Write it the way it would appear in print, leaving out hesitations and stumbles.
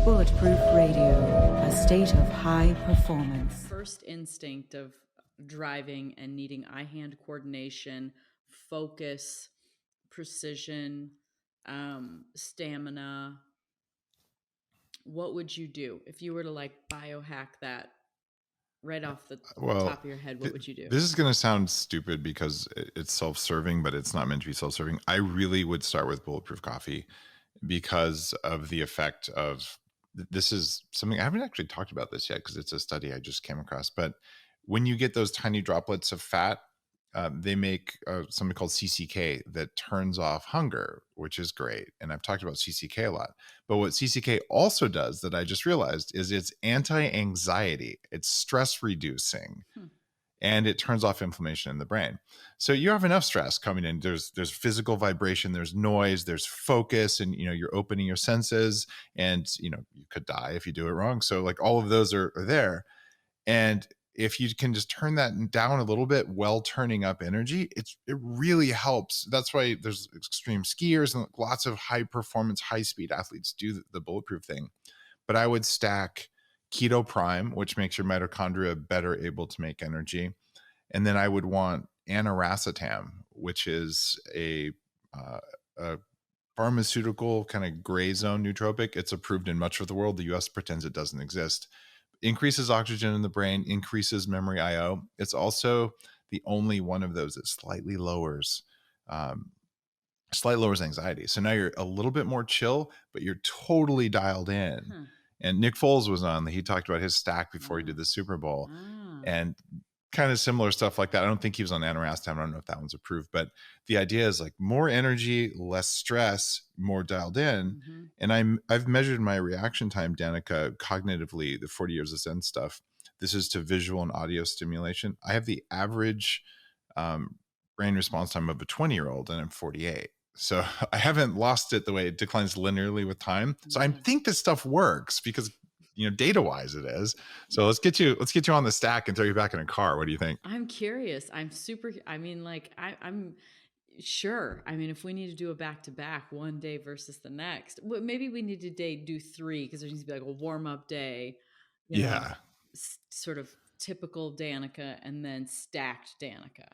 Bulletproof Radio, a state of high performance. First instinct of driving and needing eye-hand coordination, focus, precision, stamina. What would you do if you were to like biohack that right off the top of your head? What would you do? This is going to sound stupid because it's self-serving, but it's not meant to be self-serving. I really would start with Bulletproof coffee because of the effect of, this is something I haven't actually talked about this yet because it's a study I just came across. But when you get those tiny droplets of fat, they make something called CCK that turns off hunger, which is great. And I've talked about CCK a lot. But what CCK also does that I just realized is it's anti-anxiety. It's stress reducing. And it turns off inflammation in the brain. So you have enough stress coming in. There's physical vibration, there's noise, there's focus, and you're opening your senses, and you could die if you do it wrong. So like all of those are there. And if you can just turn that down a little bit while turning up energy, it really helps. That's why there's extreme skiers and lots of high performance, high speed athletes do the Bulletproof thing. But I would stack Keto Prime, which makes your mitochondria better able to make energy. And then I would want aniracetam, which is a pharmaceutical kind of gray zone nootropic. It's approved in much of the world. The US pretends it doesn't exist. Increases oxygen in the brain, increases memory IO. It's also the only one of those that slightly lowers anxiety. So now you're a little bit more chill, but you're totally dialed in. And Nick Foles was on. He talked about his stack before he did the Super Bowl, and kind of similar stuff like that. I don't think he was on aniracetam. I don't know if that one's approved, but the idea is like more energy, less stress, more dialed in. And I've measured my reaction time, Danica, cognitively, the 40 years of Zen stuff. This is to visual and audio stimulation. I have the average brain response time of a 20-year-old, and I'm 48. So I haven't lost it the way it declines linearly with time. So I think this stuff works because, data wise it is. So let's get you on the stack and throw you back in a car. What do you think? I'm curious. I'm sure. I mean, if we need to do a back-to-back one day versus the next, maybe we need to do 3 because there needs to be like a warm-up day. Sort of typical Danica and then stacked Danica.